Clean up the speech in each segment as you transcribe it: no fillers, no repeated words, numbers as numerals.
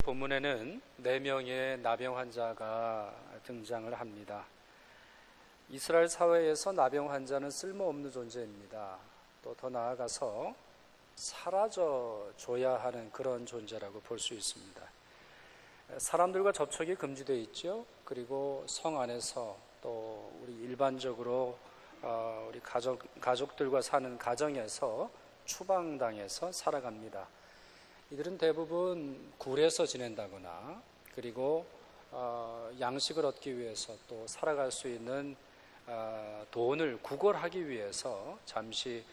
본문에는 4명의 나병 환자가 등장을 합니다. 이스라엘 사회에서 나병 환자는 쓸모없는 존재입니다. 또 더 나아가서 사라져줘야 하는 그런 존재라고 볼 수 있습니다. 사람들과 접촉이 금지되어 있죠. 그리고 성 안에서 또 우리 일반적으로 우리 가족들과 사는 가정에서 추방당해서 살아갑니다. 이들은 대부분 굴에서 지낸다거나 그리고 양식을 얻기 위해서 또 살아갈 수 있는 돈을 구걸하기 위해서 잠시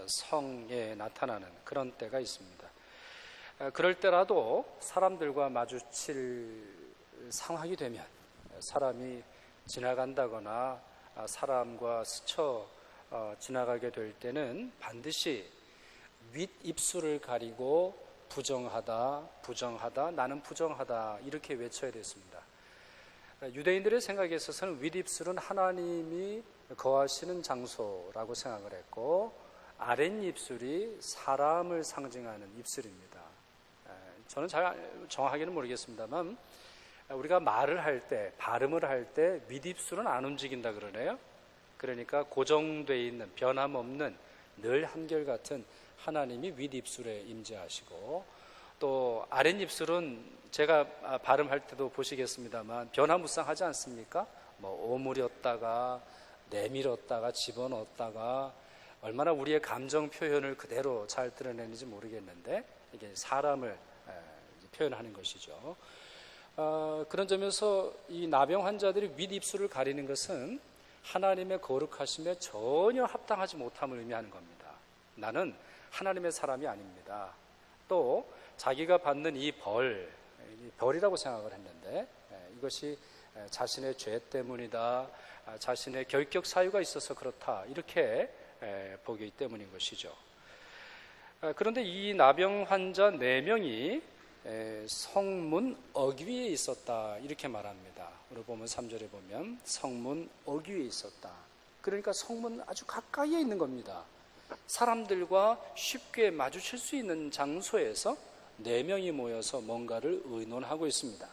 성에 나타나는 그런 때가 있습니다. 그럴 때라도 사람들과 마주칠 상황이 되면 사람이 지나간다거나 사람과 스쳐 지나가게 될 때는 반드시 윗입술을 가리고 부정하다, 나는 부정하다 이렇게 외쳐야 됐습니다. 유대인들의 생각에 있어서는 윗입술은 하나님이 거하시는 장소라고 생각을 했고 아랫입술이 사람을 상징하는 입술입니다. 저는 잘 정확하게는 모르겠습니다만 우리가 말을 할 때, 발음을 할 때 윗입술은 안 움직인다 그러네요. 그러니까 고정되어 있는 변함없는 늘 한결같은 하나님이 윗입술에 임재하시고 또 아랫입술은 제가 발음할 때도 보시겠습니다만 변화무쌍하지 않습니까? 오므렸다가 내밀었다가 집어넣었다가 얼마나 우리의 감정 표현을 그대로 잘 드러내는지 모르겠는데 이게 사람을 표현하는 것이죠. 그런 점에서 이 나병 환자들이 윗입술을 가리는 것은 하나님의 거룩하심에 전혀 합당하지 못함을 의미하는 겁니다. 나는 하나님의 사람이 아닙니다. 또 자기가 받는 이 벌이라고 생각을 했는데 이것이 자신의 죄 때문이다, 자신의 결격 사유가 있어서 그렇다 이렇게 보기 때문인 것이죠. 그런데 이 나병 환자 4명이 성문 어귀에 있었다 이렇게 말합니다. 우리 보면 3절에 보면 성문 어귀에 있었다. 그러니까 성문 아주 가까이에 있는 겁니다. 사람들과 쉽게 마주칠 수 있는 장소에서 4명이 모여서 뭔가를 의논하고 있습니다.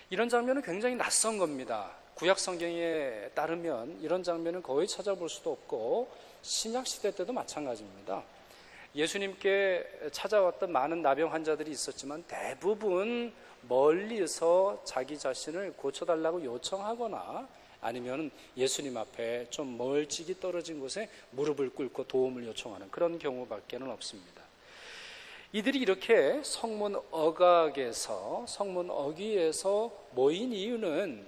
이런 장면은 굉장히 낯선 겁니다. 구약 성경에 따르면 이런 장면은 거의 찾아볼 수도 없고 신약 시대 때도 마찬가지입니다. 예수님께 찾아왔던 많은 나병 환자들이 있었지만 대부분 멀리서 자기 자신을 고쳐달라고 요청하거나 아니면 예수님 앞에 좀 멀찍이 떨어진 곳에 무릎을 꿇고 도움을 요청하는 그런 경우밖에는 없습니다. 이들이 이렇게 성문 어귀에서 모인 이유는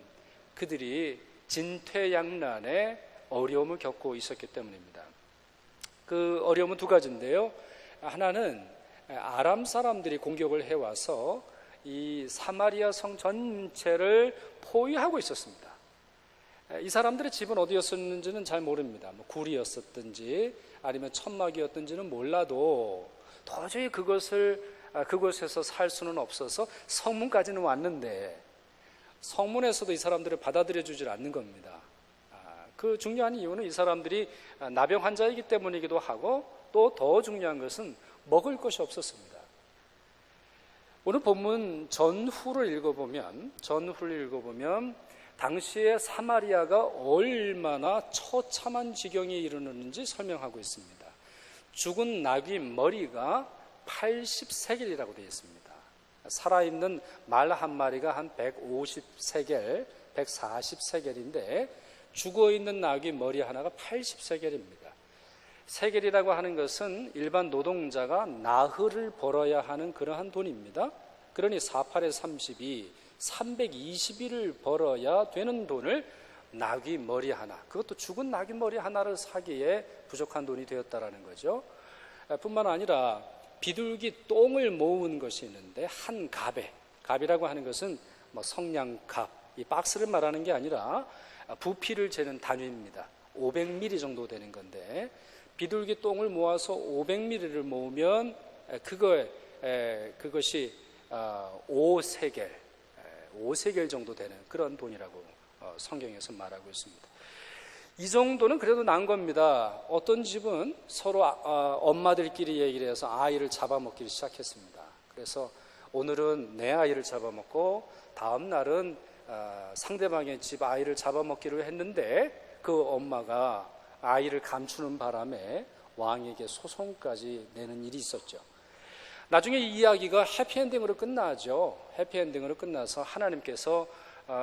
그들이 진퇴양난의 어려움을 겪고 있었기 때문입니다. 그 어려움은 2가지인데요. 하나는 아람 사람들이 공격을 해와서 이 사마리아 성 전체를 포위하고 있었습니다. 이 사람들의 집은 어디였었는지는 잘 모릅니다. 굴이었었든지 아니면 천막이었든지는 몰라도 도저히 그곳에서 살 수는 없어서 성문까지는 왔는데 성문에서도 이 사람들을 받아들여 주질 않는 겁니다. 그 중요한 이유는 이 사람들이 나병 환자이기 때문이기도 하고 또 더 중요한 것은 먹을 것이 없었습니다. 오늘 본문 전후를 읽어보면 당시에 사마리아가 얼마나 처참한 지경에 이르렀는지 설명하고 있습니다. 죽은 나귀 머리가 80세겔이라고 되어 있습니다. 살아있는 말 한 마리가 한 150세겔, 140세겔인데 죽어있는 나귀 머리 하나가 80세겔입니다. 세겔이라고 하는 것은 일반 노동자가 나흘을 벌어야 하는 그러한 돈입니다. 그러니 48에 32, 320일을 벌어야 되는 돈을 나귀 머리 하나, 그것도 죽은 나귀 머리 하나를 사기에 부족한 돈이 되었다라는 거죠. 뿐만 아니라 비둘기 똥을 모은 것이 있는데 한 갑이라고 하는 것은 성냥갑, 이 박스를 말하는 게 아니라 부피를 재는 단위입니다. 500ml 정도 되는 건데 비둘기 똥을 모아서 500ml를 모으면 그것이 5세겔 정도 되는 그런 돈이라고 성경에서 말하고 있습니다. 이 정도는 그래도 난 겁니다. 어떤 집은 서로 엄마들끼리 얘기를 해서 아이를 잡아먹기 시작했습니다. 그래서 오늘은 내 아이를 잡아먹고 다음 날은 상대방의 집 아이를 잡아먹기로 했는데 그 엄마가 아이를 감추는 바람에 왕에게 소송까지 내는 일이 있었죠. 나중에 이 이야기가 해피엔딩으로 끝나죠. 해피엔딩으로 끝나서 하나님께서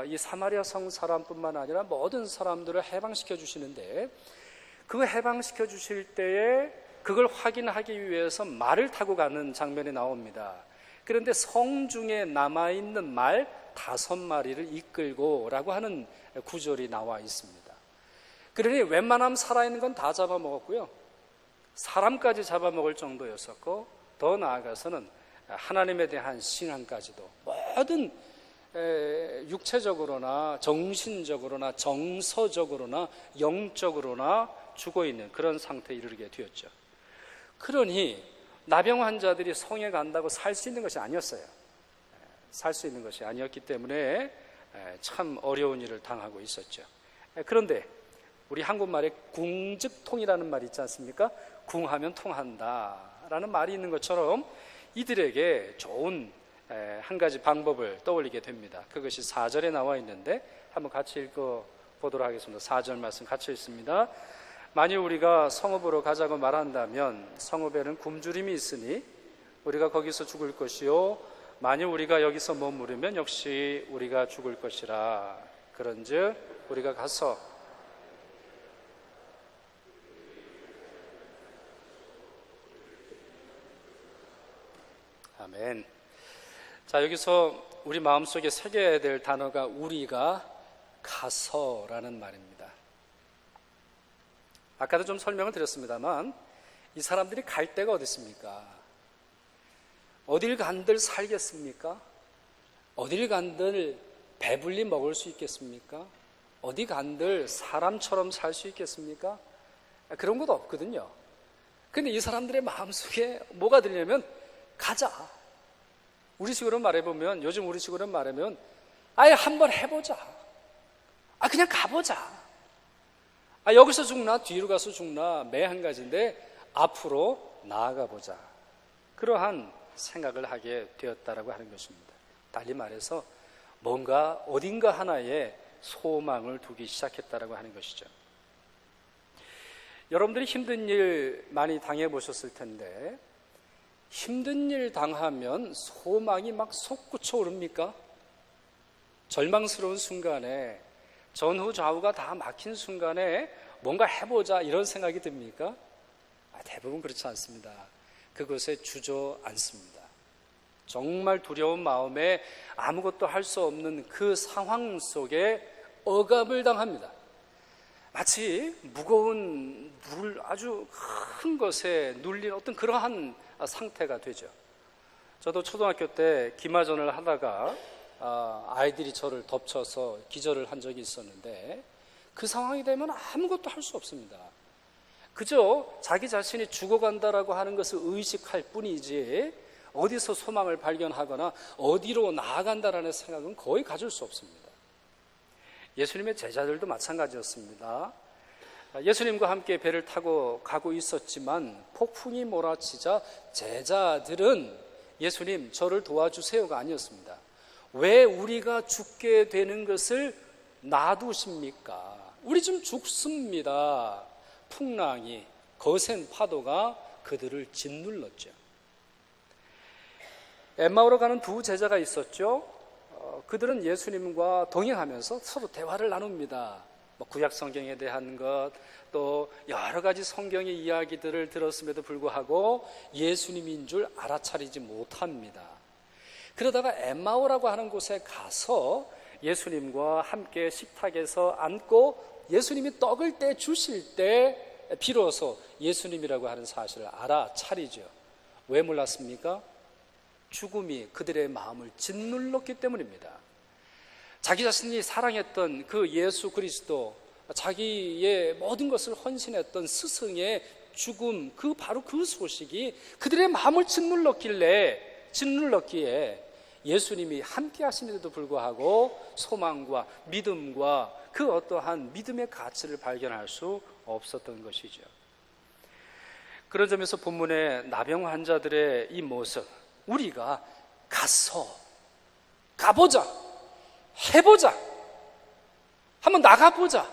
이 사마리아 성 사람뿐만 아니라 모든 사람들을 해방시켜 주시는데, 그 해방시켜 주실 때에 그걸 확인하기 위해서 말을 타고 가는 장면이 나옵니다. 그런데 성중에 남아있는 말 5마리를 이끌고 라고 하는 구절이 나와 있습니다. 그러니 웬만하면 살아있는 건 다 잡아먹었고요, 사람까지 잡아먹을 정도였었고, 더 나아가서는 하나님에 대한 신앙까지도 모든 육체적으로나 정신적으로나 정서적으로나 영적으로나 죽어있는 그런 상태에 이르게 되었죠. 그러니 나병 환자들이 성에 간다고 살 수 있는 것이 아니었어요. 살 수 있는 것이 아니었기 때문에 참 어려운 일을 당하고 있었죠. 그런데 우리 한국말에 궁즉통이라는 말이 있지 않습니까? 궁하면 통한다 라는 말이 있는 것처럼 이들에게 좋은 한 가지 방법을 떠올리게 됩니다. 그것이 4절에 나와 있는데 한번 같이 읽어보도록 하겠습니다. 4절 말씀 같이 읽습니다. 만일 우리가 성읍으로 가자고 말한다면 성읍에는 굶주림이 있으니 우리가 거기서 죽을 것이요, 만일 우리가 여기서 머무르면 역시 우리가 죽을 것이라. 그런즉 우리가 가서 아멘. 자, 여기서 우리 마음속에 새겨야 될 단어가 우리가 가서라는 말입니다. 아까도 좀 설명을 드렸습니다만 이 사람들이 갈 데가 어디 있습니까? 어딜 간들 살겠습니까? 어딜 간들 배불리 먹을 수 있겠습니까? 어디 간들 사람처럼 살 수 있겠습니까? 그런 것도 없거든요. 근데 이 사람들의 마음속에 뭐가 들냐면 가자. 우리식으로 말해보면, 요즘 우리식으로 말하면 아예 한번 해보자. 그냥 가보자. 여기서 죽나 뒤로 가서 죽나 매 한 가지인데 앞으로 나아가보자. 그러한 생각을 하게 되었다라고 하는 것입니다. 달리 말해서 뭔가 어딘가 하나에 소망을 두기 시작했다라고 하는 것이죠. 여러분들이 힘든 일 많이 당해보셨을 텐데 힘든 일 당하면 소망이 막 솟구쳐 오릅니까? 절망스러운 순간에, 전후 좌우가 다 막힌 순간에 뭔가 해보자 이런 생각이 듭니까? 대부분 그렇지 않습니다. 그것에 주저앉습니다. 정말 두려운 마음에 아무것도 할 수 없는 그 상황 속에 억압을 당합니다. 마치 무거운 아주 큰 것에 눌린 어떤 그러한 상태가 되죠. 저도 초등학교 때 기마전을 하다가 아이들이 저를 덮쳐서 기절을 한 적이 있었는데 그 상황이 되면 아무것도 할 수 없습니다. 그저 자기 자신이 죽어간다라고 하는 것을 의식할 뿐이지 어디서 소망을 발견하거나 어디로 나아간다라는 생각은 거의 가질 수 없습니다. 예수님의 제자들도 마찬가지였습니다. 예수님과 함께 배를 타고 가고 있었지만 폭풍이 몰아치자 제자들은 예수님 저를 도와주세요가 아니었습니다. 왜 우리가 죽게 되는 것을 놔두십니까? 우리 좀 죽습니다. 풍랑이, 거센 파도가 그들을 짓눌렀죠. 엠마오로 가는 두 제자가 있었죠. 그들은 예수님과 동행하면서 서로 대화를 나눕니다. 구약 성경에 대한 것, 또 여러 가지 성경의 이야기들을 들었음에도 불구하고 예수님인 줄 알아차리지 못합니다. 그러다가 엠마오라고 하는 곳에 가서 예수님과 함께 식탁에서 앉고 예수님이 떡을 떼 주실 때 비로소 예수님이라고 하는 사실을 알아차리죠. 왜 몰랐습니까? 죽음이 그들의 마음을 짓눌렀기 때문입니다. 자기 자신이 사랑했던 그 예수 그리스도, 자기의 모든 것을 헌신했던 스승의 죽음, 바로 그 소식이 그들의 마음을 짓눌렀기에 예수님이 함께 하심에도 불구하고 소망과 믿음과 그 어떠한 믿음의 가치를 발견할 수 없었던 것이죠. 그런 점에서 본문의 나병 환자들의 이 모습, 우리가 가보자, 해보자, 한번 나가보자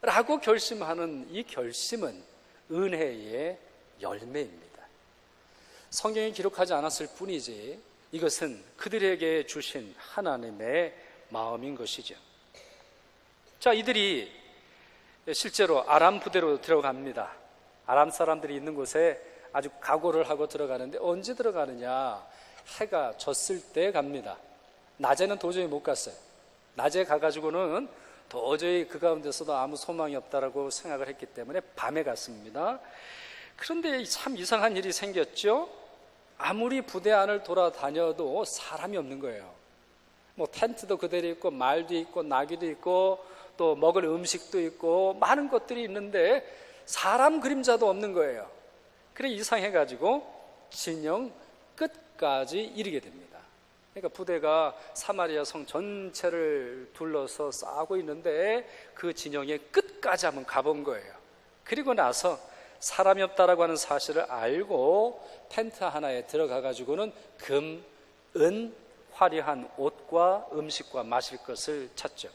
라고 결심하는 이 결심은 은혜의 열매입니다. 성경에 기록하지 않았을 뿐이지 이것은 그들에게 주신 하나님의 마음인 것이죠. 자, 이들이 실제로 아람 부대로 들어갑니다. 아람 사람들이 있는 곳에 아주 각오를 하고 들어가는데 언제 들어가느냐? 해가 졌을 때 갑니다. 낮에는 도저히 못 갔어요. 낮에 가가지고는 도저히 그 가운데서도 아무 소망이 없다라고 생각을 했기 때문에 밤에 갔습니다. 그런데 참 이상한 일이 생겼죠. 아무리 부대 안을 돌아다녀도 사람이 없는 거예요. 뭐 텐트도 그대로 있고 말도 있고 나귀도 있고 또 먹을 음식도 있고 많은 것들이 있는데 사람 그림자도 없는 거예요. 그래 이상해가지고 진영 끝까지 이르게 됩니다. 그러니까 부대가 사마리아 성 전체를 둘러서 싸고 있는데 그 진영의 끝까지 한번 가본 거예요. 그리고 나서 사람이 없다라고 하는 사실을 알고 텐트 하나에 들어가 가지고는 금, 은, 화려한 옷과 음식과 마실 것을 찾죠.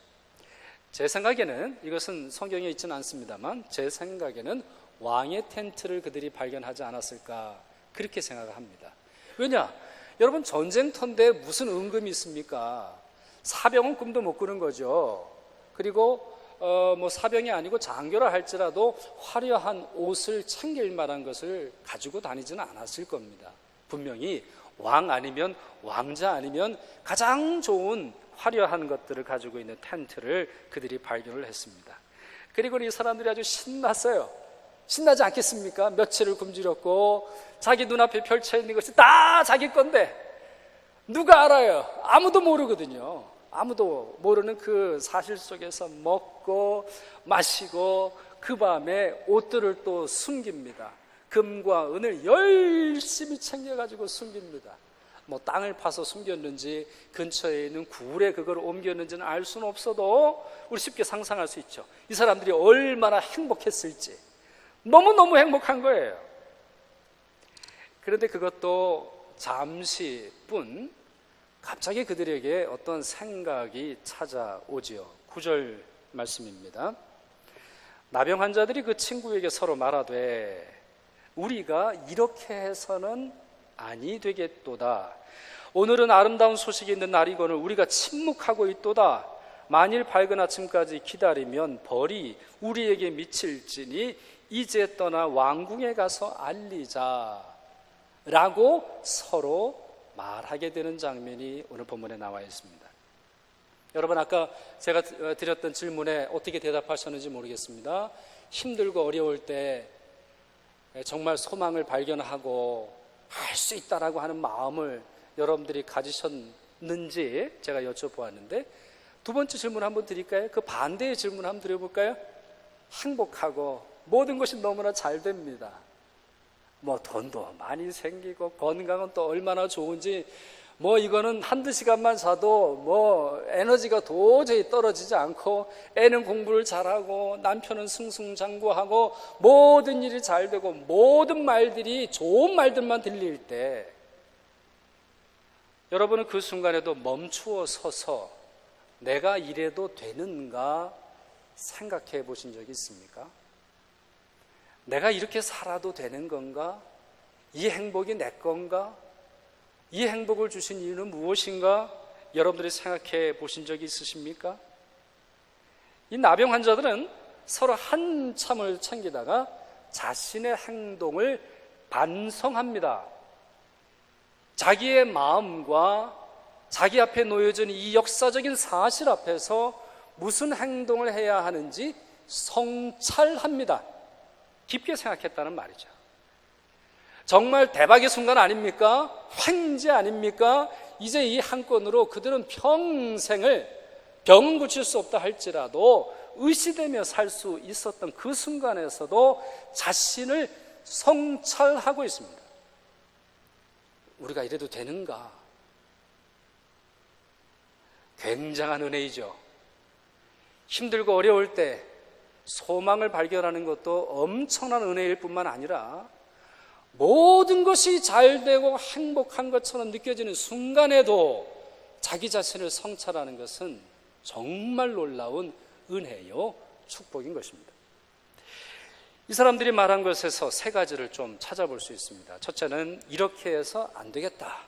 제 생각에는 이것은 성경에 있지는 않습니다만 제 생각에는 왕의 텐트를 그들이 발견하지 않았을까 그렇게 생각을 합니다. 왜냐? 여러분 전쟁터인데 무슨 은금이 있습니까? 사병은 꿈도 못 꾸는 거죠. 그리고 뭐 사병이 아니고 장교라 할지라도 화려한 옷을 챙길 만한 것을 가지고 다니지는 않았을 겁니다. 분명히 왕 아니면 왕자 아니면 가장 좋은 화려한 것들을 가지고 있는 텐트를 그들이 발견을 했습니다. 그리고 이 사람들이 아주 신났어요. 신나지 않겠습니까? 며칠을 굶주렸고 자기 눈앞에 펼쳐있는 것이 다 자기 건데 누가 알아요? 아무도 모르거든요. 아무도 모르는 그 사실 속에서 먹고 마시고 그 밤에 옷들을 또 숨깁니다. 금과 은을 열심히 챙겨가지고 숨깁니다. 뭐 땅을 파서 숨겼는지 근처에 있는 굴에 그걸 옮겼는지는 알 수는 없어도 우리 쉽게 상상할 수 있죠. 이 사람들이 얼마나 행복했을지 너무너무 행복한 거예요. 그런데 그것도 잠시뿐 갑자기 그들에게 어떤 생각이 찾아오지요. 9절 말씀입니다. 나병 환자들이 그 친구에게 서로 말하되 우리가 이렇게 해서는 아니 되겠도다. 오늘은 아름다운 소식이 있는 날이거늘 우리가 침묵하고 있도다. 만일 밝은 아침까지 기다리면 벌이 우리에게 미칠지니 이제 떠나 왕궁에 가서 알리자 라고 서로 말하게 되는 장면이 오늘 본문에 나와 있습니다. 여러분 아까 제가 드렸던 질문에 어떻게 대답하셨는지 모르겠습니다. 힘들고 어려울 때 정말 소망을 발견하고 할 수 있다라고 하는 마음을 여러분들이 가지셨는지 제가 여쭤보았는데 두 번째 질문 한번 드릴까요? 그 반대의 질문 한번 드려볼까요? 행복하고 모든 것이 너무나 잘 됩니다. 뭐 돈도 많이 생기고 건강은 또 얼마나 좋은지 뭐 이거는 한두 시간만 자도 뭐 에너지가 도저히 떨어지지 않고 애는 공부를 잘하고 남편은 승승장구하고 모든 일이 잘 되고 모든 말들이 좋은 말들만 들릴 때 여러분은 그 순간에도 멈추어 서서 내가 이래도 되는가 생각해 보신 적이 있습니까? 내가 이렇게 살아도 되는 건가? 이 행복이 내 건가? 이 행복을 주신 이유는 무엇인가? 여러분들이 생각해 보신 적이 있으십니까? 이 나병 환자들은 서로 한참을 챙기다가 자신의 행동을 반성합니다. 자기의 마음과 자기 앞에 놓여진 이 역사적인 사실 앞에서 무슨 행동을 해야 하는지 성찰합니다. 깊게 생각했다는 말이죠. 정말 대박의 순간 아닙니까? 횡재 아닙니까? 이제 이 한 건으로 그들은 평생을 병은 고칠 수 없다 할지라도 의시되며 살 수 있었던 그 순간에서도 자신을 성찰하고 있습니다. 우리가 이래도 되는가? 굉장한 은혜이죠. 힘들고 어려울 때 소망을 발견하는 것도 엄청난 은혜일 뿐만 아니라 모든 것이 잘 되고 행복한 것처럼 느껴지는 순간에도 자기 자신을 성찰하는 것은 정말 놀라운 은혜요, 축복인 것입니다. 이 사람들이 말한 것에서 세 가지를 좀 찾아볼 수 있습니다. 첫째는 이렇게 해서 안 되겠다.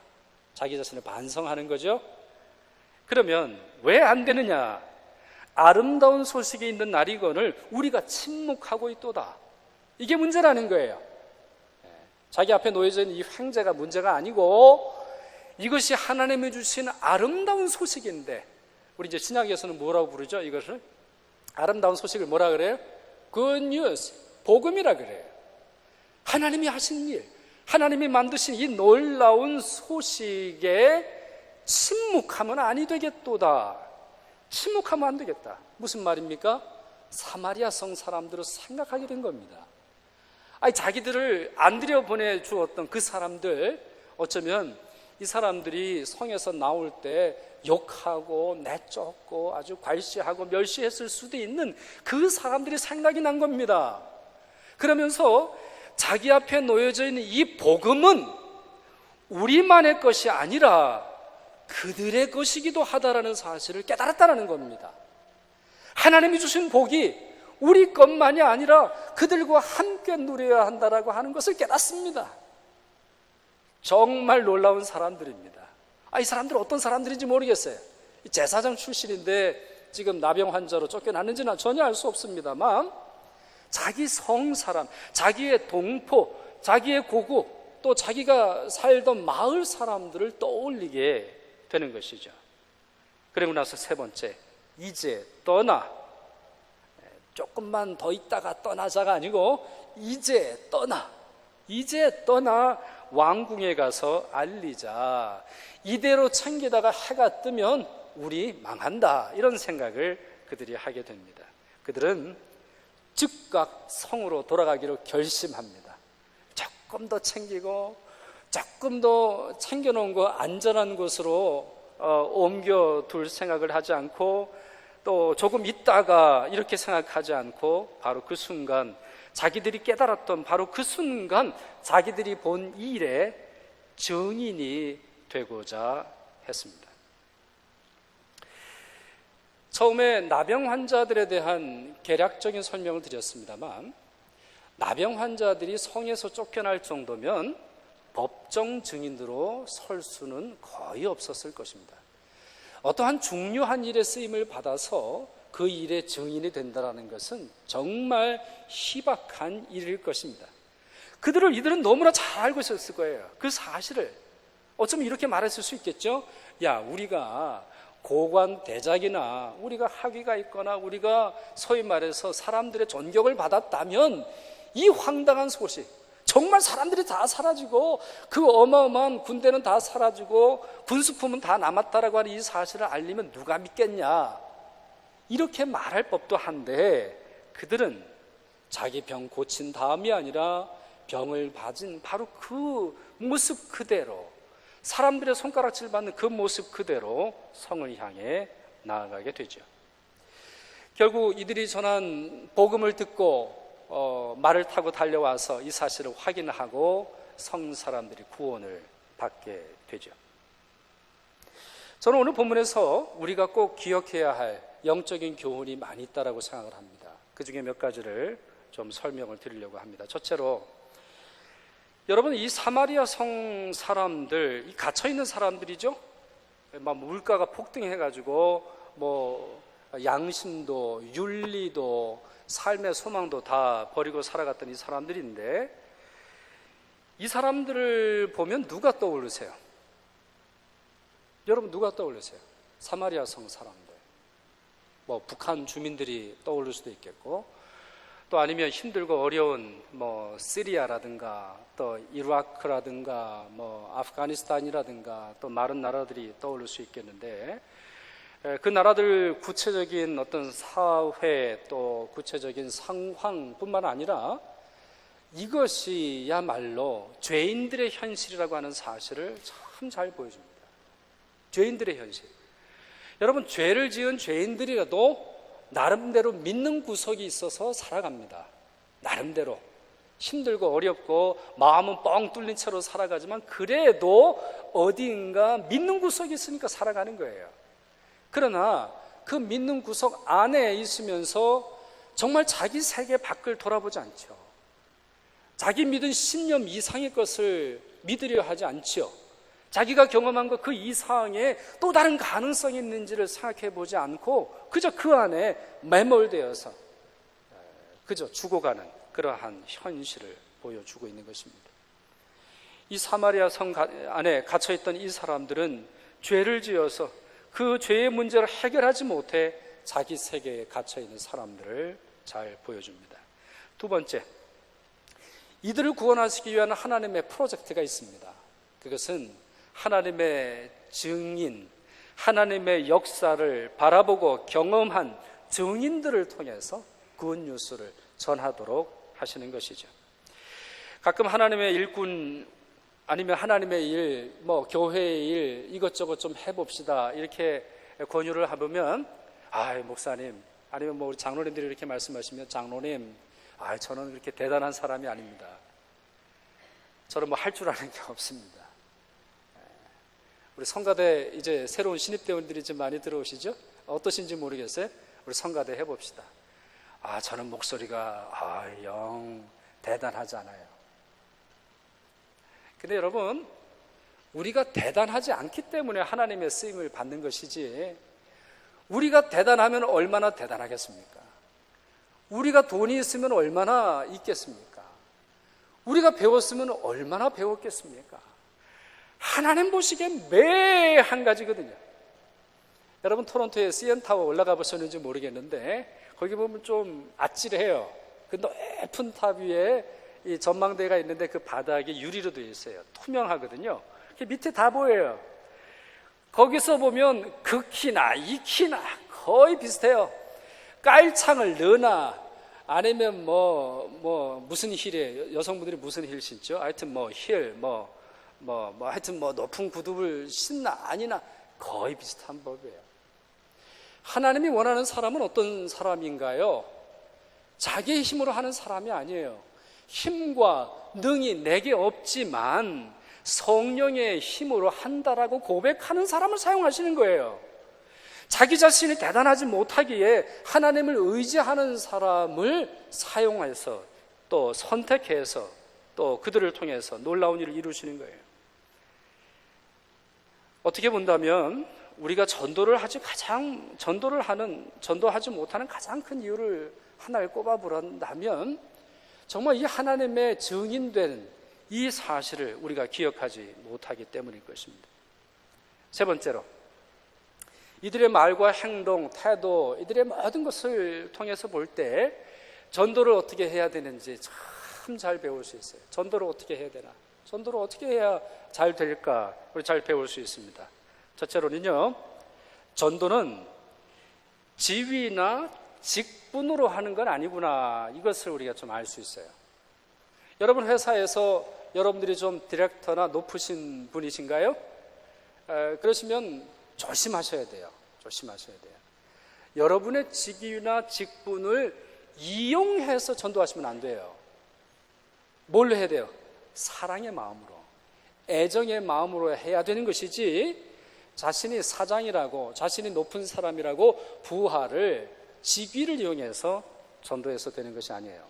자기 자신을 반성하는 거죠. 그러면 왜 안 되느냐? 아름다운 소식이 있는 날이건을 우리가 침묵하고 있도다. 이게 문제라는 거예요. 자기 앞에 놓여져 있는 이 횡재가 문제가 아니고 이것이 하나님이 주신 아름다운 소식인데, 우리 이제 신약에서는 뭐라고 부르죠? 이것을 아름다운 소식을 뭐라 그래요? Good news, 복음이라 그래요. 하나님이 하신 일, 하나님이 만드신 이 놀라운 소식에 침묵하면 아니 되겠도다. 침묵하면 안 되겠다. 무슨 말입니까? 사마리아 성 사람들을 생각하게 된 겁니다. 아니, 자기들을 안 들여보내 주었던 그 사람들, 어쩌면 이 사람들이 성에서 나올 때 욕하고 내쫓고 아주 괄시하고 멸시했을 수도 있는 그 사람들이 생각이 난 겁니다. 그러면서 자기 앞에 놓여져 있는 이 복음은 우리만의 것이 아니라 그들의 것이기도 하다라는 사실을 깨달았다는 겁니다. 하나님이 주신 복이 우리 것만이 아니라 그들과 함께 누려야 한다라고 하는 것을 깨닫습니다. 정말 놀라운 사람들입니다. 이 사람들은 어떤 사람들인지 모르겠어요. 제사장 출신인데 지금 나병 환자로 쫓겨났는지는 전혀 알 수 없습니다만, 자기 성 사람, 자기의 동포, 자기의 고국, 또 자기가 살던 마을 사람들을 떠올리게 되는 것이죠. 그리고 나서 세 번째, 이제 떠나. 조금만 더 있다가 떠나자가 아니고 이제 떠나. 이제 떠나 왕궁에 가서 알리자. 이대로 챙기다가 해가 뜨면 우리 망한다. 이런 생각을 그들이 하게 됩니다. 그들은 즉각 성으로 돌아가기로 결심합니다. 조금 더 챙기고 조금 더 챙겨놓은 거 안전한 곳으로 옮겨둘 생각을 하지 않고, 또 조금 있다가 이렇게 생각하지 않고 바로 그 순간, 자기들이 깨달았던 바로 그 순간 자기들이 본 일의 증인이 되고자 했습니다. 처음에 나병 환자들에 대한 개략적인 설명을 드렸습니다만, 나병 환자들이 성에서 쫓겨날 정도면 법정 증인으로 설 수는 거의 없었을 것입니다. 어떠한 중요한 일에 쓰임을 받아서 그 일의 증인이 된다는 것은 정말 희박한 일일 것입니다. 이들은 너무나 잘 알고 있었을 거예요. 그 사실을. 어쩌면 이렇게 말했을 수 있겠죠. 야, 우리가 고관 대작이나 우리가 학위가 있거나 우리가 소위 말해서 사람들의 존경을 받았다면 이 황당한 소식, 정말 사람들이 다 사라지고 그 어마어마한 군대는 다 사라지고 군수품은 다 남았다라고 하는 이 사실을 알리면 누가 믿겠냐, 이렇게 말할 법도 한데, 그들은 자기 병 고친 다음이 아니라 병을 가진 바로 그 모습 그대로, 사람들의 손가락질 받는 그 모습 그대로 성을 향해 나아가게 되죠. 결국 이들이 전한 복음을 듣고 말을 타고 달려와서 이 사실을 확인하고 성 사람들이 구원을 받게 되죠. 저는 오늘 본문에서 우리가 꼭 기억해야 할 영적인 교훈이 많이 있다고 생각을 합니다. 그 중에 몇 가지를 좀 설명을 드리려고 합니다. 첫째로, 여러분, 이 사마리아 성 사람들, 이 갇혀있는 사람들이죠. 막 물가가 폭등해가지고 양심도 윤리도 삶의 소망도 다 버리고 살아갔던 이 사람들인데, 이 사람들을 보면 누가 떠오르세요? 여러분, 누가 떠오르세요? 사마리아 성 사람들. 북한 주민들이 떠오를 수도 있겠고, 또 아니면 힘들고 어려운 시리아라든가 또 이라크라든가 아프가니스탄이라든가 또 많은 나라들이 떠오를 수 있겠는데, 그 나라들 구체적인 어떤 사회 또 구체적인 상황뿐만 아니라 이것이야말로 죄인들의 현실이라고 하는 사실을 참 잘 보여줍니다. 죄인들의 현실. 여러분, 죄를 지은 죄인들이라도 나름대로 믿는 구석이 있어서 살아갑니다. 나름대로 힘들고 어렵고 마음은 뻥 뚫린 채로 살아가지만 그래도 어딘가 믿는 구석이 있으니까 살아가는 거예요. 그러나 그 믿는 구석 안에 있으면서 정말 자기 세계 밖을 돌아보지 않죠. 자기 믿은 신념 이상의 것을 믿으려 하지 않죠. 자기가 경험한 것 그 이상의 또 다른 가능성이 있는지를 생각해 보지 않고 그저 그 안에 매몰되어서 그저 죽어가는 그러한 현실을 보여주고 있는 것입니다. 이 사마리아 성 안에 갇혀있던 이 사람들은 죄를 지어서 그 죄의 문제를 해결하지 못해 자기 세계에 갇혀있는 사람들을 잘 보여줍니다. 두 번째, 이들을 구원하시기 위한 하나님의 프로젝트가 있습니다. 그것은 하나님의 증인, 하나님의 역사를 바라보고 경험한 증인들을 통해서 구원 뉴스를 전하도록 하시는 것이죠. 가끔 하나님의 일꾼 아니면 하나님의 일, 교회의 일 이것저것 좀 해봅시다 이렇게 권유를 해보면 목사님 아니면 우리 장로님들이 이렇게 말씀하시면 장로님 저는 그렇게 대단한 사람이 아닙니다. 저는 할 줄 아는 게 없습니다. 우리 성가대 이제 새로운 신입대원들이 좀 많이 들어오시죠? 어떠신지 모르겠어요? 우리 성가대 해봅시다. 저는 목소리가 영 대단하지 않아요. 근데 여러분, 우리가 대단하지 않기 때문에 하나님의 쓰임을 받는 것이지 우리가 대단하면 얼마나 대단하겠습니까? 우리가 돈이 있으면 얼마나 있겠습니까? 우리가 배웠으면 얼마나 배웠겠습니까? 하나님 보시기엔 매 한 가지거든요. 여러분 토론토에 CN타워 올라가 보셨는지 모르겠는데 거기 보면 좀 아찔해요. 그 높은 탑 위에 이 전망대가 있는데 그 바닥이 유리로 되어 있어요. 투명하거든요. 밑에 다 보여요. 거기서 보면 그 키나 이 키나 거의 비슷해요. 깔창을 넣으나 아니면 무슨 힐이에요? 여성분들이 무슨 힐 신죠? 하여튼 하여튼 높은 구두를 신나 아니나 거의 비슷한 법이에요. 하나님이 원하는 사람은 어떤 사람인가요? 자기의 힘으로 하는 사람이 아니에요. 힘과 능이 내게 없지만 성령의 힘으로 한다라고 고백하는 사람을 사용하시는 거예요. 자기 자신이 대단하지 못하기에 하나님을 의지하는 사람을 사용해서 또 선택해서 또 그들을 통해서 놀라운 일을 이루시는 거예요. 어떻게 본다면 우리가 전도하지 못하는 가장 큰 이유를 하나를 꼽아보란다면 정말 이 하나님의 증인된 이 사실을 우리가 기억하지 못하기 때문일 것입니다. 세 번째로, 이들의 말과 행동, 태도, 이들의 모든 것을 통해서 볼 때 전도를 어떻게 해야 되는지 참 잘 배울 수 있어요. 전도를 어떻게 해야 되나? 전도를 어떻게 해야 잘 될까? 우리 잘 배울 수 있습니다. 첫째로는요, 전도는 지위나 직분으로 하는 건 아니구나. 이것을 우리가 좀 알 수 있어요. 여러분 회사에서 여러분들이 좀 디렉터나 높으신 분이신가요? 그러시면 조심하셔야 돼요. 조심하셔야 돼요. 여러분의 직위나 직분을 이용해서 전도하시면 안 돼요. 뭘로 해야 돼요? 사랑의 마음으로, 애정의 마음으로 해야 되는 것이지 자신이 사장이라고, 자신이 높은 사람이라고 부하를, 직위를 이용해서 전도해서 되는 것이 아니에요.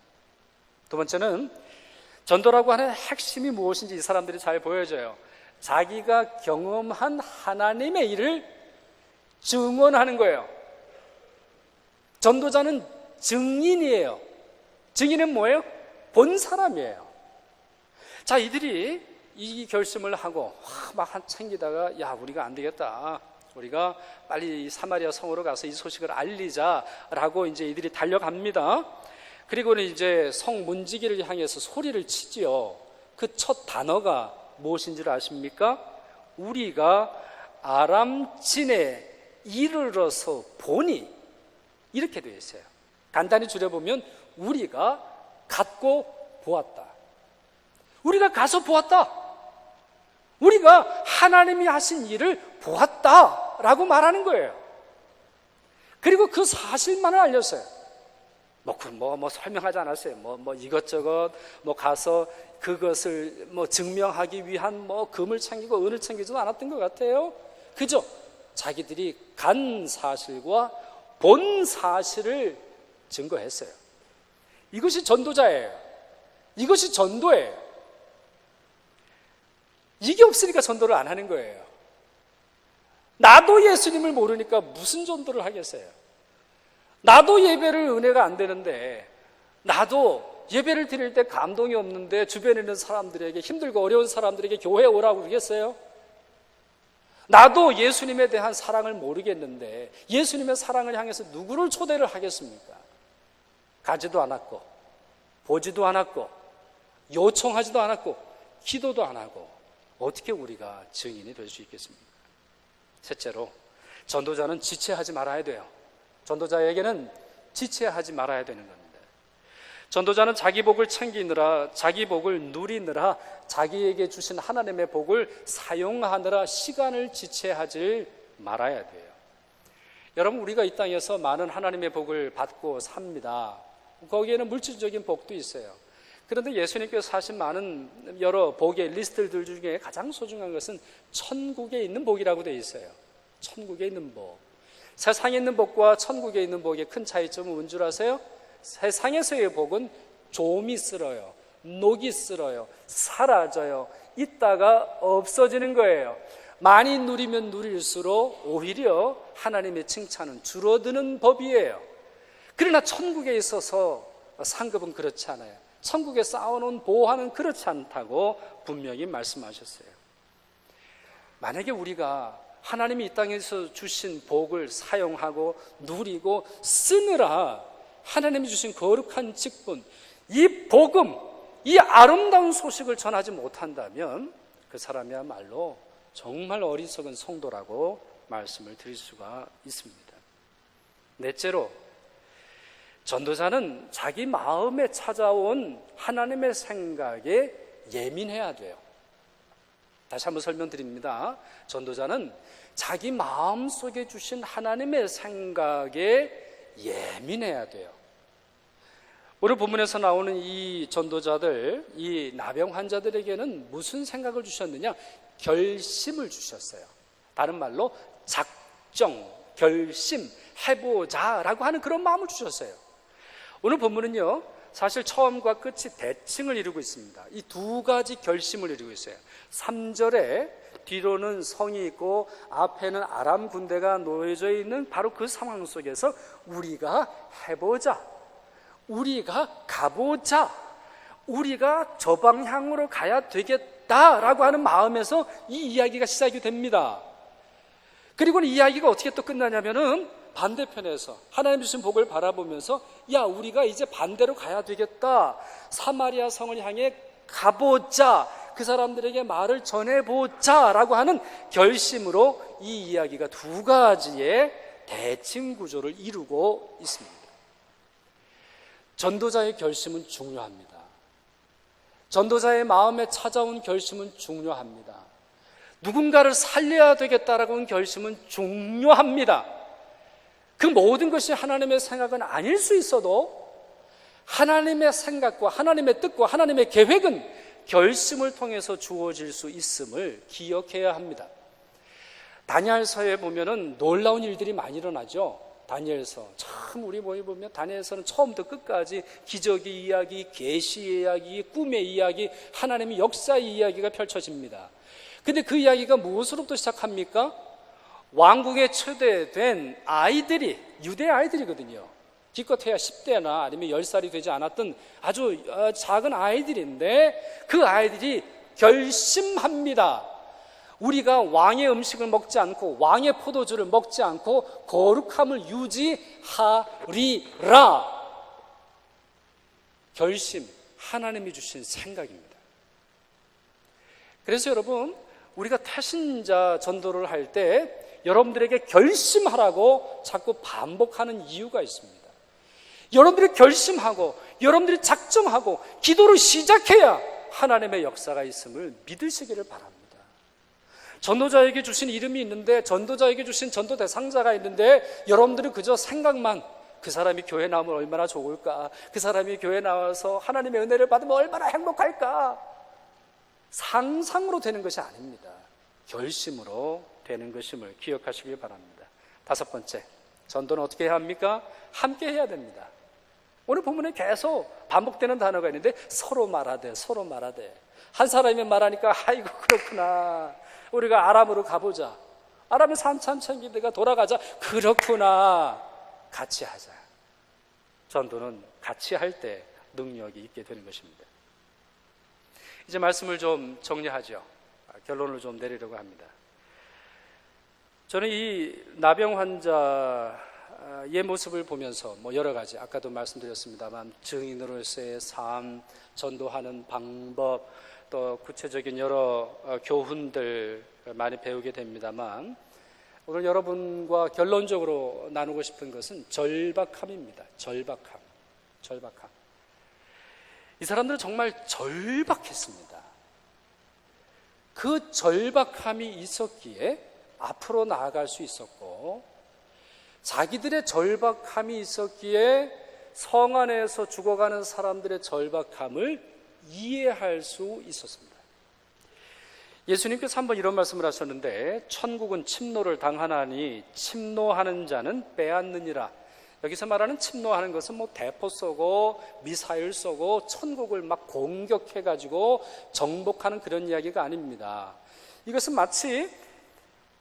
두 번째는 전도라고 하는 핵심이 무엇인지 이 사람들이 잘 보여줘요. 자기가 경험한 하나님의 일을 증언하는 거예요. 전도자는 증인이에요. 증인은 뭐예요? 본 사람이에요. 자, 이들이 이 결심을 하고 막 챙기다가 우리가 안 되겠다. 우리가 빨리 사마리아 성으로 가서 이 소식을 알리자라고 이제 이들이 달려갑니다. 그리고는 이제 성 문지기를 향해서 소리를 치지요. 그 첫 단어가 무엇인지를 아십니까? 우리가 아람진에 이르러서 보니, 이렇게 되어 있어요. 간단히 줄여보면 우리가 갔고 보았다. 우리가 가서 보았다. 우리가 하나님이 하신 일을 보았다라고 말하는 거예요. 그리고 그 사실만을 알렸어요. 뭐 설명하지 않았어요. 뭐 이것저것 가서 그것을 증명하기 위한 금을 챙기고 은을 챙기지도 않았던 것 같아요. 그저 자기들이 간 사실과 본 사실을 증거했어요. 이것이 전도자예요. 이것이 전도예요. 이게 없으니까 전도를 안 하는 거예요. 나도 예수님을 모르니까 무슨 전도를 하겠어요? 나도 예배를 은혜가 안 되는데, 나도 예배를 드릴 때 감동이 없는데 주변에 있는 사람들에게, 힘들고 어려운 사람들에게 교회에 오라고 그러겠어요? 나도 예수님에 대한 사랑을 모르겠는데 예수님의 사랑을 향해서 누구를 초대를 하겠습니까? 가지도 않았고 보지도 않았고 요청하지도 않았고 기도도 안 하고 어떻게 우리가 증인이 될 수 있겠습니까? 셋째로, 전도자는 지체하지 말아야 돼요. 전도자에게는 지체하지 말아야 되는 겁니다. 전도자는 자기 복을 챙기느라, 자기 복을 누리느라, 자기에게 주신 하나님의 복을 사용하느라 시간을 지체하지 말아야 돼요. 여러분, 우리가 이 땅에서 많은 하나님의 복을 받고 삽니다. 거기에는 물질적인 복도 있어요. 그런데 예수님께서 하신 많은 여러 복의 리스트들 중에 가장 소중한 것은 천국에 있는 복이라고 되어 있어요. 천국에 있는 복. 세상에 있는 복과 천국에 있는 복의 큰 차이점은 뭔 줄 아세요? 세상에서의 복은 좀이 쓸어요. 녹이 쓸어요. 사라져요. 있다가 없어지는 거예요. 많이 누리면 누릴수록 오히려 하나님의 칭찬은 줄어드는 법이에요. 그러나 천국에 있어서 상급은 그렇지 않아요. 천국에 쌓아놓은 보화는 그렇지 않다고 분명히 말씀하셨어요. 만약에 우리가 하나님이 이 땅에서 주신 복을 사용하고 누리고 쓰느라 하나님이 주신 거룩한 직분, 이 복음, 이 아름다운 소식을 전하지 못한다면 그 사람이야말로 정말 어리석은 성도라고 말씀을 드릴 수가 있습니다. 넷째로, 전도자는 자기 마음에 찾아온 하나님의 생각에 예민해야 돼요. 다시 한번 설명드립니다. 전도자는 자기 마음속에 주신 하나님의 생각에 예민해야 돼요. 오늘 본문에서 나오는 이 전도자들, 이 나병 환자들에게는 무슨 생각을 주셨느냐? 결심을 주셨어요. 다른 말로 작정, 결심, 해보자라고 하는 그런 마음을 주셨어요. 오늘 본문은요, 사실 처음과 끝이 대칭을 이루고 있습니다. 이 두 가지 결심을 이루고 있어요. 3절에 뒤로는 성이 있고 앞에는 아람 군대가 놓여져 있는 바로 그 상황 속에서 우리가 해보자, 우리가 가보자, 우리가 저 방향으로 가야 되겠다라고 하는 마음에서 이 이야기가 시작이 됩니다. 그리고는 이야기가 어떻게 또 끝나냐면은 반대편에서 하나님 주신 복을 바라보면서 야, 우리가 이제 반대로 가야 되겠다, 사마리아 성을 향해 가보자, 그 사람들에게 말을 전해보자 라고 하는 결심으로 이 이야기가 두 가지의 대칭 구조를 이루고 있습니다. 전도자의 결심은 중요합니다. 전도자의 마음에 찾아온 결심은 중요합니다. 누군가를 살려야 되겠다라고 하는 결심은 중요합니다. 그 모든 것이 하나님의 생각은 아닐 수 있어도 하나님의 생각과 하나님의 뜻과 하나님의 계획은 결심을 통해서 주어질 수 있음을 기억해야 합니다. 다니엘서에 보면은 놀라운 일들이 많이 일어나죠. 다니엘서 참 우리 보면 다니엘서는 처음부터 끝까지 기적의 이야기, 계시의 이야기, 꿈의 이야기, 하나님의 역사의 이야기가 펼쳐집니다. 근데 그 이야기가 무엇으로부터 시작합니까? 왕궁에 초대된 아이들이, 유대 아이들이거든요. 기껏해야 10대나 아니면 10살이 되지 않았던 아주 작은 아이들인데 그 아이들이 결심합니다. 우리가 왕의 음식을 먹지 않고 왕의 포도주를 먹지 않고 거룩함을 유지하리라. 결심, 하나님이 주신 생각입니다. 그래서 여러분, 우리가 태신자 전도를 할 때 여러분들에게 결심하라고 자꾸 반복하는 이유가 있습니다. 여러분들이 결심하고 여러분들이 작정하고 기도를 시작해야 하나님의 역사가 있음을 믿으시기를 바랍니다. 전도자에게 주신 이름이 있는데, 전도자에게 주신 전도 대상자가 있는데 여러분들이 그저 생각만, 그 사람이 교회 나오면 얼마나 좋을까? 그 사람이 교회 나와서 하나님의 은혜를 받으면 얼마나 행복할까? 상상으로 되는 것이 아닙니다. 결심으로 되는 것임을 기억하시길 바랍니다. 다섯 번째, 전도는 어떻게 해야 합니까? 함께 해야 됩니다. 오늘 본문에 계속 반복되는 단어가 있는데 서로 말하되 서로 말하되, 한 사람이 말하니까 아이고 그렇구나, 우리가 아람으로 가보자, 아람의 3,000기대가 돌아가자, 그렇구나, 같이 하자. 전도는 같이 할 때 능력이 있게 되는 것입니다. 이제 말씀을 좀 정리하죠. 결론을 좀 내리려고 합니다. 저는 이 나병 환자의 모습을 보면서 여러 가지, 아까도 말씀드렸습니다만 증인으로서의 삶, 전도하는 방법, 또 구체적인 여러 교훈들 많이 배우게 됩니다만, 오늘 여러분과 결론적으로 나누고 싶은 것은 절박함입니다. 절박함. 이 사람들은 정말 절박했습니다. 그 절박함이 있었기에 앞으로 나아갈 수 있었고, 자기들의 절박함이 있었기에 성 안에서 죽어가는 사람들의 절박함을 이해할 수 있었습니다. 예수님께서 한번 이런 말씀을 하셨는데, 천국은 침노를 당하나니 침노하는 자는 빼앗느니라. 여기서 말하는 침노하는 것은 대포 쏘고 미사일 쏘고 천국을 막 공격해가지고 정복하는 그런 이야기가 아닙니다. 이것은 마치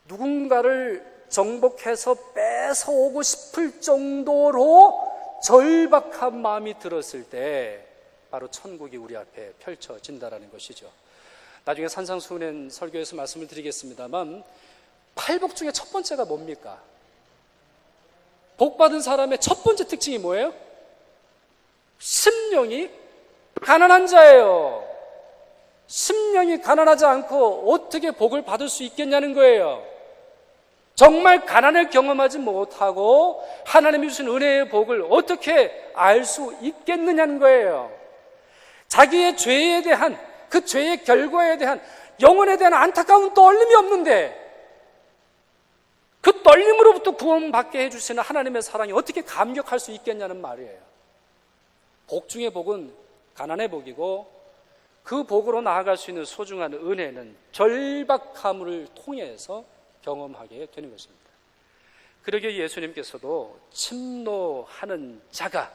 누군가를 정복해서 뺏어오고 싶을 정도로 절박한 마음이 들었을 때 바로 천국이 우리 앞에 펼쳐진다라는 것이죠. 나중에 산상수훈 설교에서 말씀을 드리겠습니다만, 팔복 중에 첫 번째가 뭡니까? 복받은 사람의 첫 번째 특징이 뭐예요? 심령이 가난한 자예요. 심령이 가난하지 않고 어떻게 복을 받을 수 있겠냐는 거예요. 정말 가난을 경험하지 못하고 하나님이 주신 은혜의 복을 어떻게 알 수 있겠느냐는 거예요. 자기의 죄에 대한, 그 죄의 결과에 대한, 영혼에 대한 안타까운 떨림이 없는데 그 떨림으로부터 구원받게 해주시는 하나님의 사랑이 어떻게 감격할 수 있겠냐는 말이에요. 복 중의 복은 가난의 복이고, 그 복으로 나아갈 수 있는 소중한 은혜는 절박함을 통해서 경험하게 되는 것입니다. 그러기에 예수님께서도 침노하는 자가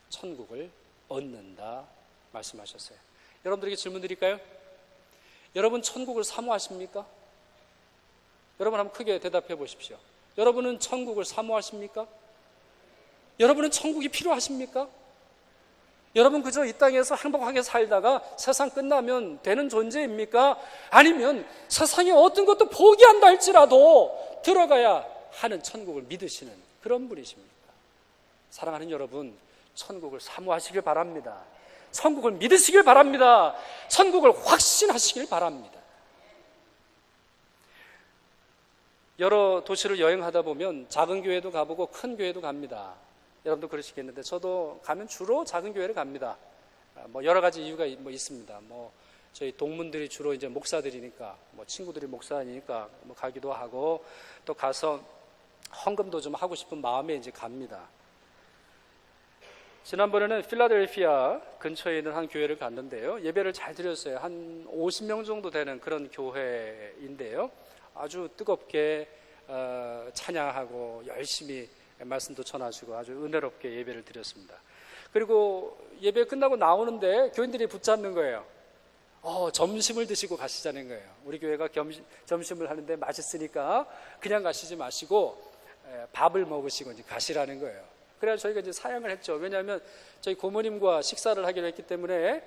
천국을 얻는다 말씀하셨어요. 여러분들에게 질문 드릴까요? 여러분 천국을 사모하십니까? 여러분 한번 크게 대답해 보십시오. 여러분은 천국을 사모하십니까? 여러분은 천국이 필요하십니까? 여러분 그저 이 땅에서 행복하게 살다가 세상 끝나면 되는 존재입니까? 아니면 세상에 어떤 것도 포기한다 할지라도 들어가야 하는 천국을 믿으시는 그런 분이십니까? 사랑하는 여러분, 천국을 사모하시길 바랍니다. 천국을 믿으시길 바랍니다. 천국을 확신하시길 바랍니다. 여러 도시를 여행하다 보면 작은 교회도 가보고 큰 교회도 갑니다. 여러분도 그러시겠는데 저도 가면 주로 작은 교회를 갑니다. 여러 가지 이유가 있습니다. 저희 동문들이 주로 이제 목사들이니까, 친구들이 목사니까 가기도 하고, 또 가서 헌금도 좀 하고 싶은 마음에 이제 갑니다. 지난번에는 필라델피아 근처에 있는 한 교회를 갔는데요. 예배를 잘 드렸어요. 한 50명 정도 되는 그런 교회인데요. 아주 뜨겁게 찬양하고 열심히 말씀도 전하시고 아주 은혜롭게 예배를 드렸습니다. 그리고 예배 끝나고 나오는데 교인들이 붙잡는 거예요. 점심을 드시고 가시자는 거예요. 우리 교회가 점심을 하는데 맛있으니까 그냥 가시지 마시고 밥을 먹으시고 이제 가시라는 거예요. 그래서 저희가 이제 사양을 했죠. 왜냐하면 저희 고모님과 식사를 하기로 했기 때문에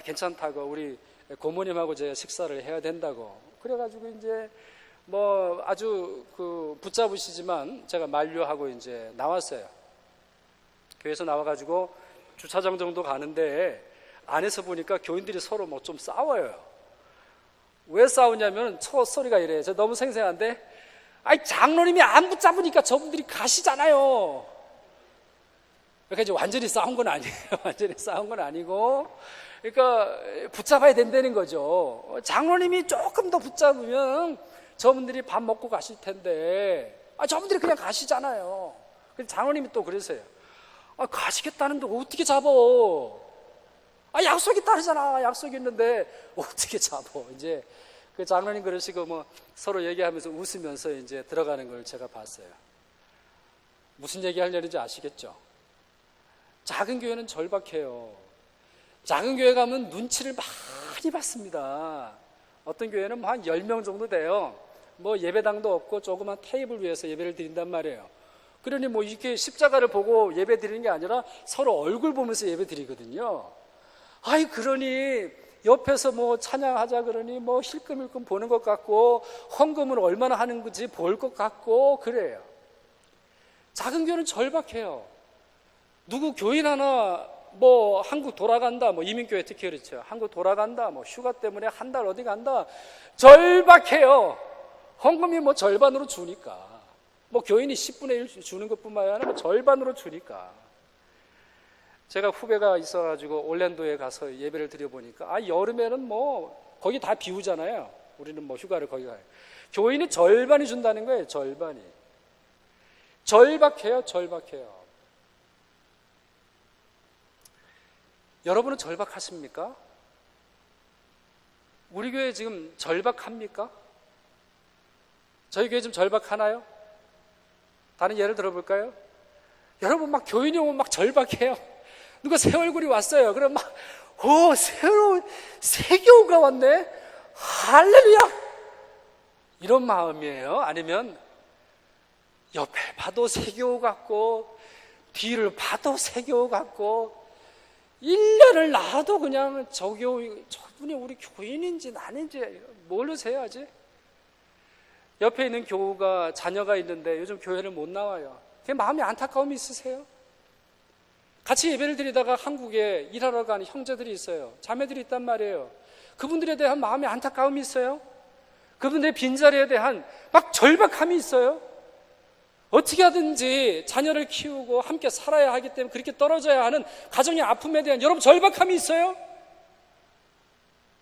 괜찮다고, 우리 고모님하고 제가 식사를 해야 된다고. 그래가지고 이제 아주 붙잡으시지만 제가 만류하고 이제 나왔어요. 교회에서 나와가지고 주차장 정도 가는데 안에서 보니까 교인들이 서로 좀 싸워요. 왜 싸우냐면 첫 소리가 이래요. 저 너무 생생한데, 장로님이 안 붙잡으니까 저분들이 가시잖아요. 그러니까 이제 완전히 싸운 건 아니에요. 완전히 싸운 건 아니고, 그러니까 붙잡아야 된다는 거죠. 장로님이 조금 더 붙잡으면 저분들이 밥 먹고 가실 텐데, 저분들이 그냥 가시잖아요. 근데 장로님이 또 그러세요. 가시겠다는데 어떻게 잡어? 약속이 따르잖아. 약속이 있는데 어떻게 잡어? 이제 그 장로님 그러시고 뭐 서로 얘기하면서 웃으면서 이제 들어가는 걸 제가 봤어요. 무슨 얘기 하려는지 아시겠죠? 작은 교회는 절박해요. 작은 교회 가면 눈치를 많이 받습니다. 어떤 교회는 뭐 한 10명 정도 돼요. 뭐 예배당도 없고 조그만 테이블 위에서 예배를 드린단 말이에요. 그러니 뭐 이렇게 십자가를 보고 예배 드리는 게 아니라 서로 얼굴 보면서 예배 드리거든요. 그러니 옆에서 뭐 찬양하자 그러니 뭐 힐끔힐끔 보는 것 같고 헌금을 얼마나 하는 건지 볼 것 같고 그래요. 작은 교회는 절박해요. 누구 교인 하나 뭐 한국 돌아간다, 뭐 이민교회 특히 그렇죠. 한국 돌아간다, 뭐 휴가 때문에 한 달 어디 간다, 절박해요. 헌금이 뭐 절반으로 주니까, 뭐 교인이 10분의 1 주는 것뿐만 아니라 뭐 절반으로 주니까. 제가 후배가 있어가지고 올랜도에 가서 예배를 드려보니까 여름에는 뭐 거기 다 비우잖아요. 우리는 뭐 휴가를 거기 가요. 교인이 절반이 준다는 거예요. 절반이. 절박해요. 절박해요. 여러분은 절박하십니까? 우리 교회 지금 절박합니까? 저희 교회 좀 절박하나요? 다른 예를 들어볼까요? 여러분 막 교인이 오면 막 절박해요. 누가 새 얼굴이 왔어요. 그럼 막 새로운 새 교우가 왔네. 할렐루야. 이런 마음이에요. 아니면 옆에 봐도 새 교우 같고 뒤를 봐도 새 교우 같고 1년을 나도 그냥 저분이 우리 교인인지 나인지 모르서 해야지. 옆에 있는 교우가 자녀가 있는데 요즘 교회를 못 나와요. 그게 마음이 안타까움이 있으세요? 같이 예배를 드리다가 한국에 일하러 가는 형제들이 있어요. 자매들이 있단 말이에요. 그분들에 대한 마음이 안타까움이 있어요. 그분들의 빈자리에 대한 막 절박함이 있어요. 어떻게 하든지 자녀를 키우고 함께 살아야 하기 때문에 그렇게 떨어져야 하는 가정의 아픔에 대한 여러분 절박함이 있어요?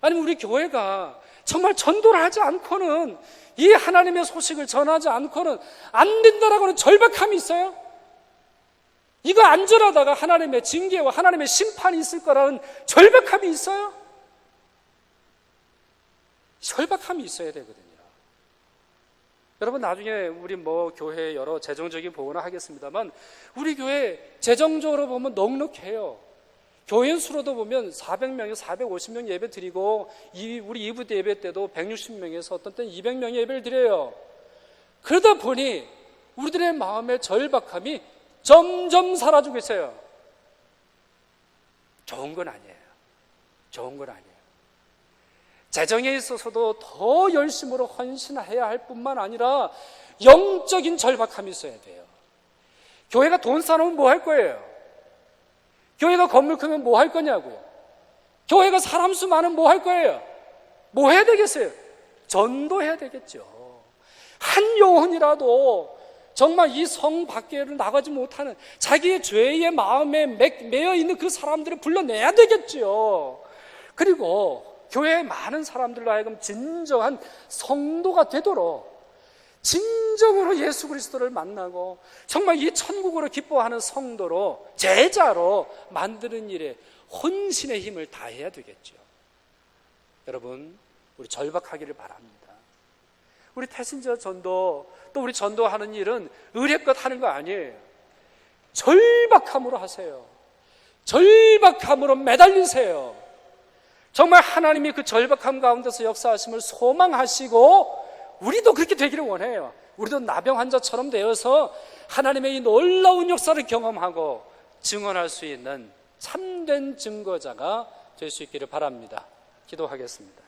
아니면 우리 교회가 정말 전도를 하지 않고는, 이 하나님의 소식을 전하지 않고는 안 된다라고는 절박함이 있어요? 이거 안 전하다가 하나님의 징계와 하나님의 심판이 있을 거라는 절박함이 있어요? 절박함이 있어야 되거든요. 여러분 나중에 우리 뭐 교회 여러 재정적인 보고는 하겠습니다만 우리 교회 재정적으로 보면 넉넉해요. 교인 수로도 보면 400명에서 450명 예배 드리고 우리 2부 때 예배 때도 160명에서 어떤 때는 200명의 예배를 드려요. 그러다 보니 우리들의 마음의 절박함이 점점 사라지고 있어요. 좋은 건 아니에요. 좋은 건 아니에요. 재정에 있어서도 더 열심으로 헌신해야 할 뿐만 아니라 영적인 절박함이 있어야 돼요. 교회가 돈 쌓아놓으면 뭐 할 거예요? 교회가 건물 크면 뭐 할 거냐고요? 교회가 사람 수 많으면 뭐 할 거예요? 뭐 해야 되겠어요? 전도해야 되겠죠. 한 영혼이라도 정말 이 성 밖에를 나가지 못하는 자기의 죄의 마음에 매여 있는 그 사람들을 불러내야 되겠죠. 그리고 교회에 많은 사람들로 하여금 진정한 성도가 되도록 진정으로 예수 그리스도를 만나고 정말 이 천국으로 기뻐하는 성도로, 제자로 만드는 일에 혼신의 힘을 다해야 되겠죠. 여러분, 우리 절박하기를 바랍니다. 우리 태신자 전도, 또 우리 전도하는 일은 의례껏 하는 거 아니에요. 절박함으로 하세요. 절박함으로 매달리세요. 정말 하나님이 그 절박함 가운데서 역사하심을 소망하시고 우리도 그렇게 되기를 원해요. 우리도 나병 환자처럼 되어서 하나님의 이 놀라운 역사를 경험하고 증언할 수 있는 참된 증거자가 될 수 있기를 바랍니다. 기도하겠습니다.